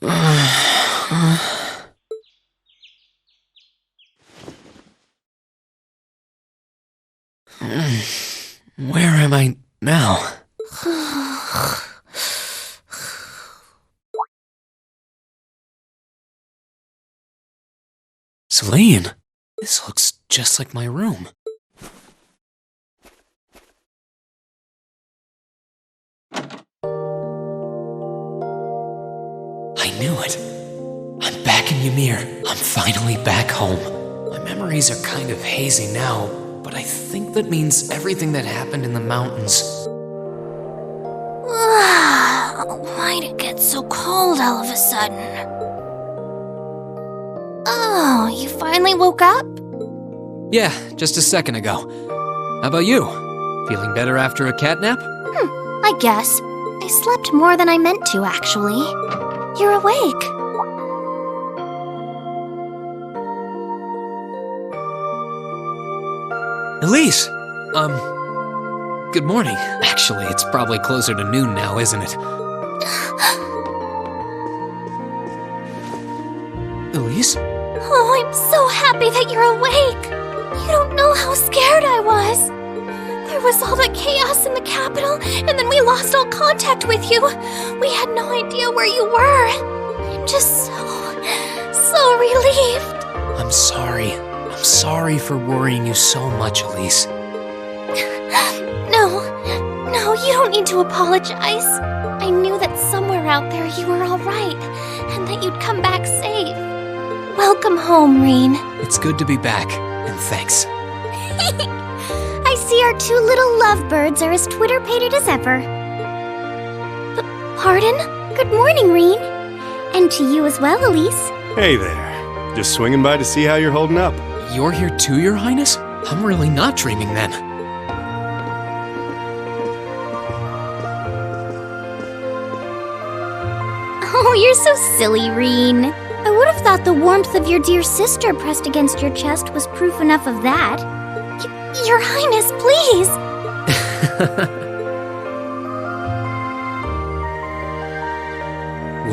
Where am I now? Celine, this looks just like my room. I knew it. I'm back in Ymir. I'm finally back home. My memories are kind of hazy now, but I think that means everything that happened in the mountains. Why'd it get so cold all of a sudden? Oh, you finally woke up? Yeah, just a second ago. How about you? Feeling better after a cat nap? I guess. I slept more than I meant to, actually. You're awake. Elise! Good morning. Actually, it's probably closer to noon now, isn't it? Elise? Oh, I'm so happy that you're awake. You don't know how scared I was. There was all that chaos in the capital, and then we lost all contact with you. We had no idea where you were. I'm just so relieved. I'm sorry. I'm sorry for worrying you so much, Elise. No, you don't need to apologize. I knew that somewhere out there you were all right, and that you'd come back safe. Welcome home, Rean. It's good to be back, and thanks. I see our two little lovebirds are as Twitter-pated as ever. Pardon? Good morning, Rean. And to you as well, Elise. Hey there. Just swinging by to see how you're holding up. You're here too, Your Highness? I'm really not dreaming then. Oh, you're so silly, Rean. I would have thought the warmth of your dear sister pressed against your chest was proof enough of that. Your Highness, please!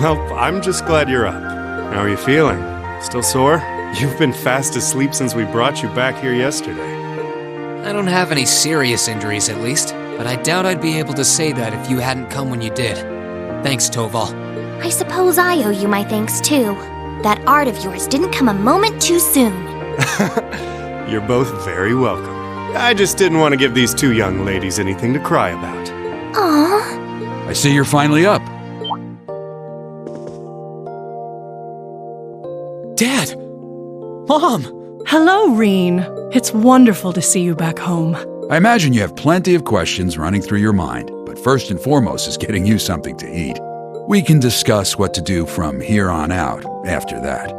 Well, I'm just glad you're up. How are you feeling? Still sore? You've been fast asleep since we brought you back here yesterday. I don't have any serious injuries, at least, but I doubt I'd be able to say that if you hadn't come when you did. Thanks, Toval. I suppose I owe you my thanks, too. That art of yours didn't come a moment too soon. You're both very welcome. I just didn't want to give these two young ladies anything to cry about. Aww. I see you're finally up. Dad! Mom! Hello, Rean. It's wonderful to see you back home. I imagine you have plenty of questions running through your mind, but first and foremost is getting you something to eat. We can discuss what to do from here on out after that.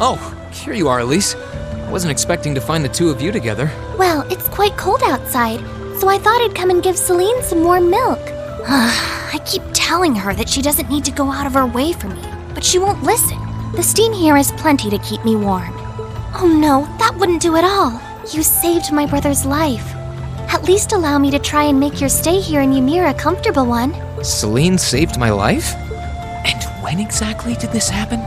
Oh, here you are, Elise. I wasn't expecting to find the two of you together. Well, it's quite cold outside, so I thought I'd come and give Celine some warm milk. I keep telling her that she doesn't need to go out of her way for me, but she won't listen. The steam here is plenty to keep me warm. Oh no, that wouldn't do at all. You saved my brother's life. At least allow me to try and make your stay here in Ymir a comfortable one. Celine saved my life? And when exactly did this happen?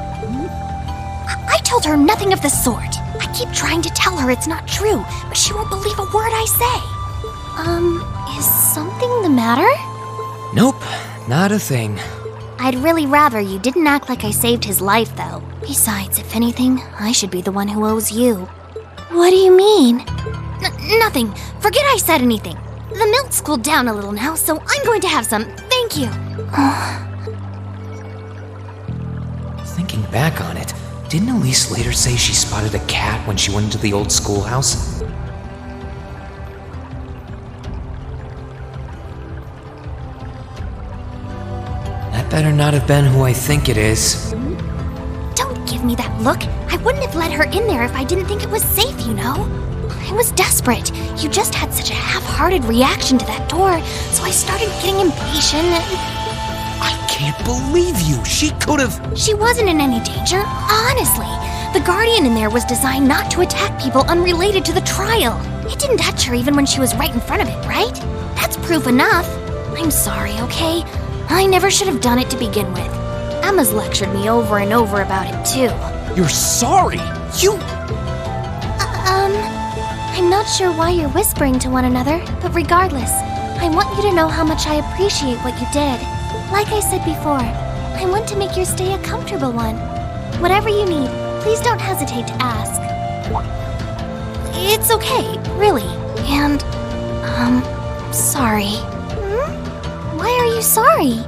I told her nothing of the sort. I keep trying to tell her it's not true, but she won't believe a word I say. Is something the matter? Nope, not a thing. I'd really rather you didn't act like I saved his life, though. Besides, if anything, I should be the one who owes you. What do you mean? Nothing. Forget I said anything. The milk's cooled down a little now, so I'm going to have some. Thank you. Thinking back on it, didn't Elise later say she spotted a cat when she went into the old schoolhouse? That better not have been who I think it is. Don't give me that look. I wouldn't have let her in there if I didn't think it was safe, you know? I was desperate. You just had such a half-hearted reaction to that door, so I started getting impatient and... I can't believe you! She could've... She wasn't in any danger, honestly. The Guardian in there was designed not to attack people unrelated to the trial. It didn't touch her even when she was right in front of it, right? That's proof enough. I'm sorry, okay? I never should have done it to begin with. Emma's lectured me over and over about it, too. You're sorry! You... I'm not sure why you're whispering to one another, but regardless, I want you to know how much I appreciate what you did. Like I said before, I want to make your stay a comfortable one. Whatever you need, please don't hesitate to ask. It's okay, really. And, sorry. Why are you sorry?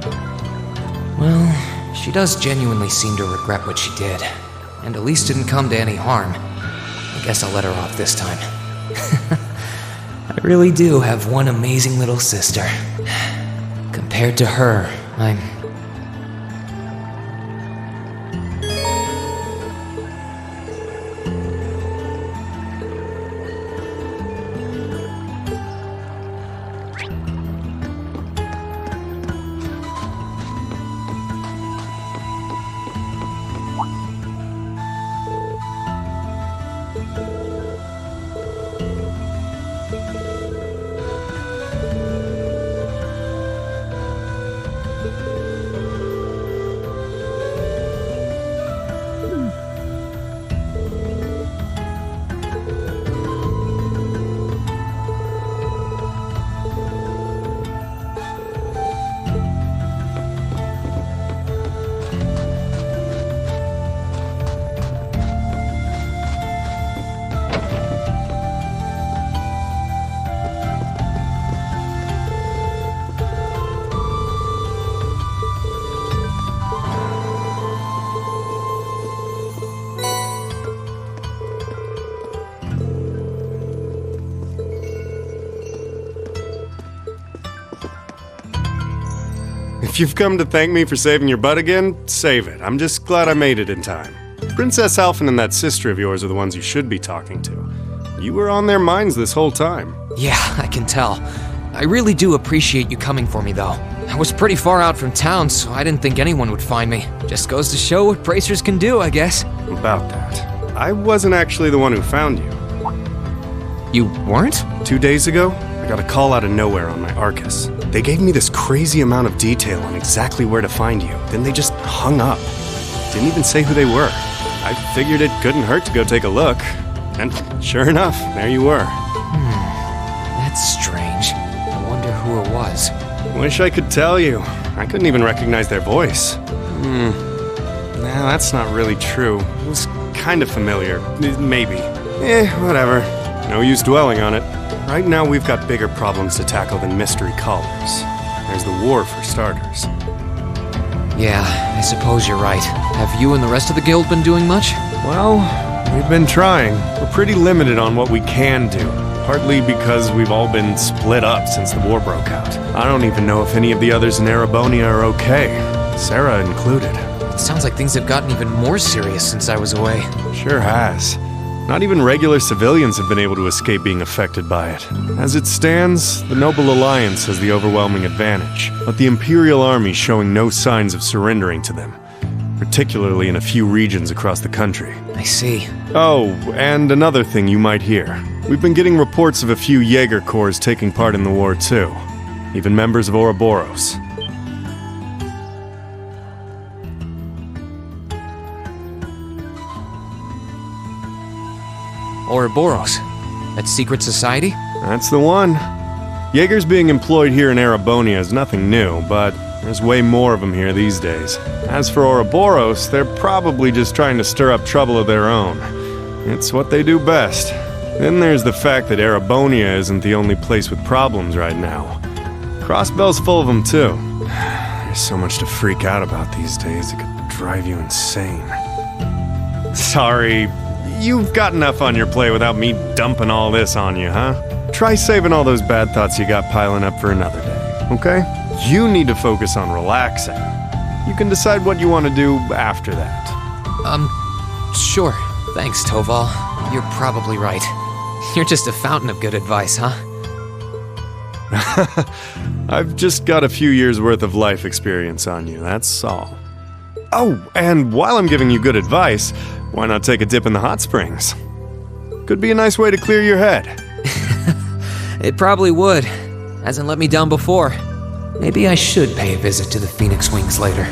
Well, she does genuinely seem to regret what she did. And Elise didn't come to any harm. I guess I'll let her off this time. I really do have one amazing little sister. Compared to her, I'm... If you've come to thank me for saving your butt again, save it. I'm just glad I made it in time. Princess Alphen and that sister of yours are the ones you should be talking to. You were on their minds this whole time. Yeah, I can tell. I really do appreciate you coming for me, though. I was pretty far out from town, so I didn't think anyone would find me. Just goes to show what bracers can do, I guess. About that, I wasn't actually the one who found you. You weren't? 2 days ago, I got a call out of nowhere on my Arcus. They gave me this crazy amount of detail on exactly where to find you, then they just hung up. Didn't even say who they were. I figured it couldn't hurt to go take a look. And sure enough, there you were. That's strange. I wonder who it was. Wish I could tell you. I couldn't even recognize their voice. Nah, that's not really true. It was kind of familiar. Maybe. Whatever. No use dwelling on it. Right now we've got bigger problems to tackle than mystery callers. There's the war for starters. Yeah, I suppose you're right. Have you and the rest of the guild been doing much? Well, we've been trying. We're pretty limited on what we can do. Partly because we've all been split up since the war broke out. I don't even know if any of the others in Erebonia are okay. Sarah included. It sounds like things have gotten even more serious since I was away. Sure has. Not even regular civilians have been able to escape being affected by it. As it stands, the Noble Alliance has the overwhelming advantage, but the Imperial Army showing no signs of surrendering to them, particularly in a few regions across the country. I see. Oh, and another thing you might hear. We've been getting reports of a few Jaeger Corps taking part in the war too. Even members of Ouroboros. Ouroboros. That secret society? That's the one. Jaegers being employed here in Erebonia is nothing new, but there's way more of them here these days. As for Ouroboros, they're probably just trying to stir up trouble of their own. It's what they do best. Then there's the fact that Erebonia isn't the only place with problems right now. Crossbell's full of them too. There's so much to freak out about these days, it could drive you insane. Sorry, you've got enough on your plate without me dumping all this on you, huh? Try saving all those bad thoughts you got piling up for another day, okay? You need to focus on relaxing. You can decide what you want to do after that. Sure. Thanks, Toval. You're probably right. You're just a fountain of good advice, huh? I've just got a few years' worth of life experience on you, that's all. Oh, and while I'm giving you good advice, why not take a dip in the hot springs? Could be a nice way to clear your head. It probably would. Hasn't let me down before. Maybe I should pay a visit to the Phoenix Wings later.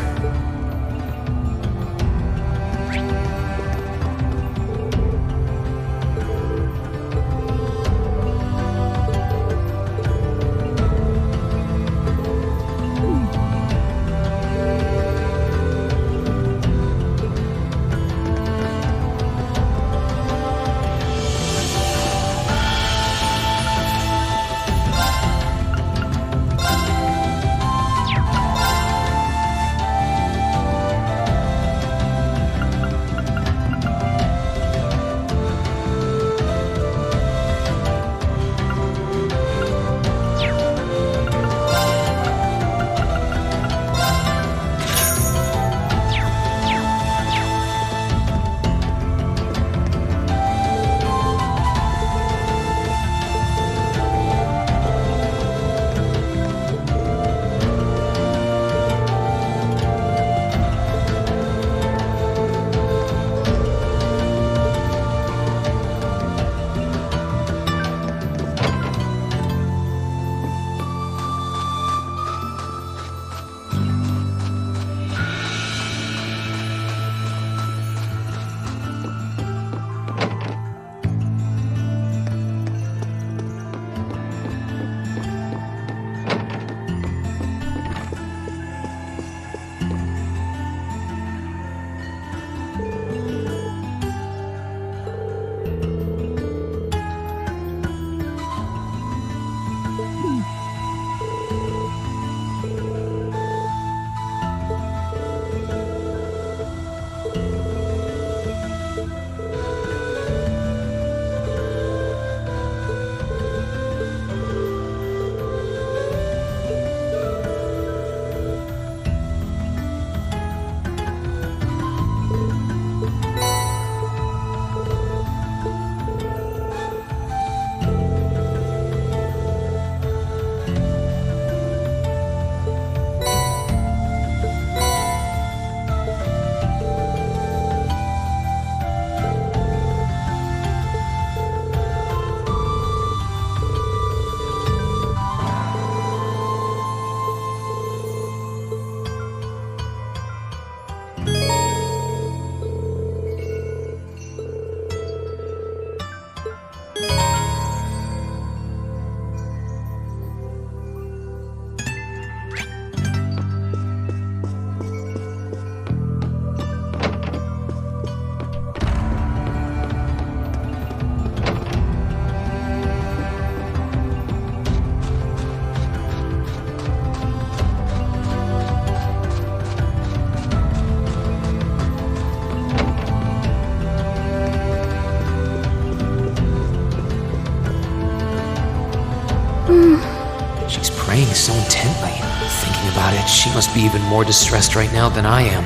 She's praying so intently. Thinking about it, she must be even more distressed right now than I am.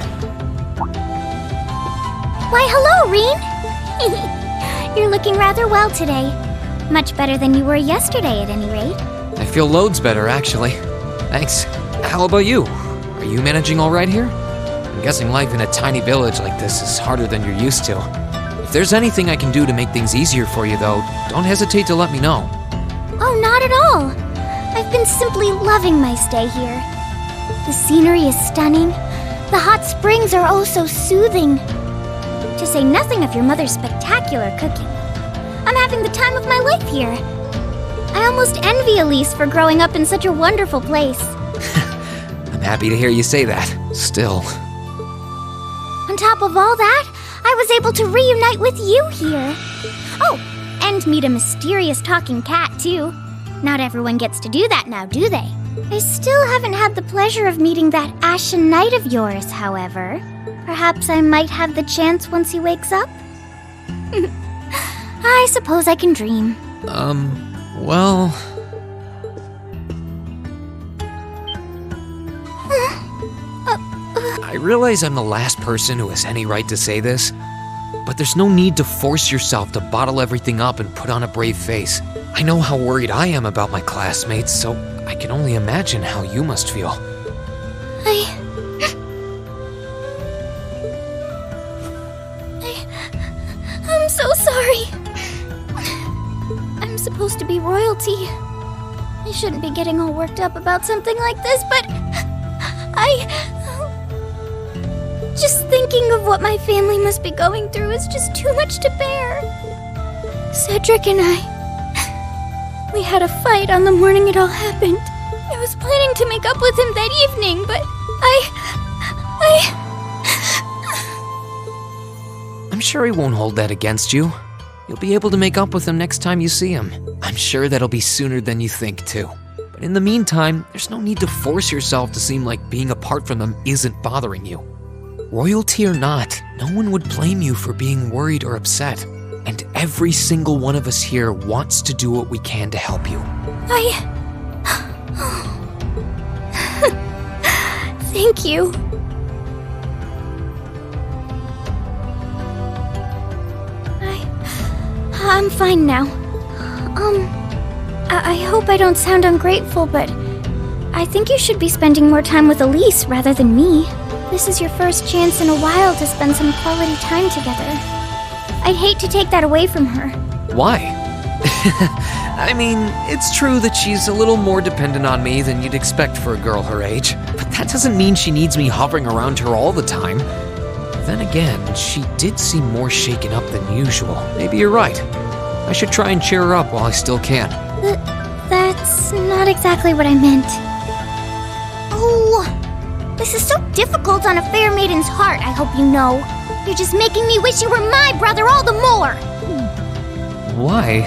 Why, hello, Reen! You're looking rather well today. Much better than you were yesterday, at any rate. I feel loads better, actually. Thanks. How about you? Are you managing all right here? I'm guessing life in a tiny village like this is harder than you're used to. If there's anything I can do to make things easier for you, though, don't hesitate to let me know. Oh, not at all. I've been simply loving my stay here. The scenery is stunning. The hot springs are oh so soothing. To say nothing of your mother's spectacular cooking. I'm having the time of my life here. I almost envy Elise for growing up in such a wonderful place. I'm happy to hear you say that. Still. On top of all that, I was able to reunite with you here. Oh, and meet a mysterious talking cat, too. Not everyone gets to do that now, do they? I still haven't had the pleasure of meeting that Ashen Knight of yours, however. Perhaps I might have the chance once he wakes up? I suppose I can dream. Well... I realize I'm the last person who has any right to say this, but there's no need to force yourself to bottle everything up and put on a brave face. I know how worried I am about my classmates, so I can only imagine how you must feel. I'm so sorry. I'm supposed to be royalty. I shouldn't be getting all worked up about something like this, but just thinking of what my family must be going through is just too much to bear. Cedric and we had a fight on the morning it all happened. I was planning to make up with him that evening, but I'm sure he won't hold that against you. You'll be able to make up with him next time you see him. I'm sure that'll be sooner than you think, too. But in the meantime, there's no need to force yourself to seem like being apart from them isn't bothering you. Royalty or not, no one would blame you for being worried or upset. And every single one of us here wants to do what we can to help you. Thank you. I'm fine now. I hope I don't sound ungrateful, but I think you should be spending more time with Elise rather than me. This is your first chance in a while to spend some quality time together. I'd hate to take that away from her. Why? I mean, it's true that she's a little more dependent on me than you'd expect for a girl her age, but that doesn't mean she needs me hovering around her all the time. Then again, she did seem more shaken up than usual. Maybe you're right. I should try and cheer her up while I still can. That's not exactly what I meant. Oh, this is so difficult on a fair maiden's heart, I hope you know. You're just making me wish you were my brother all the more. Why?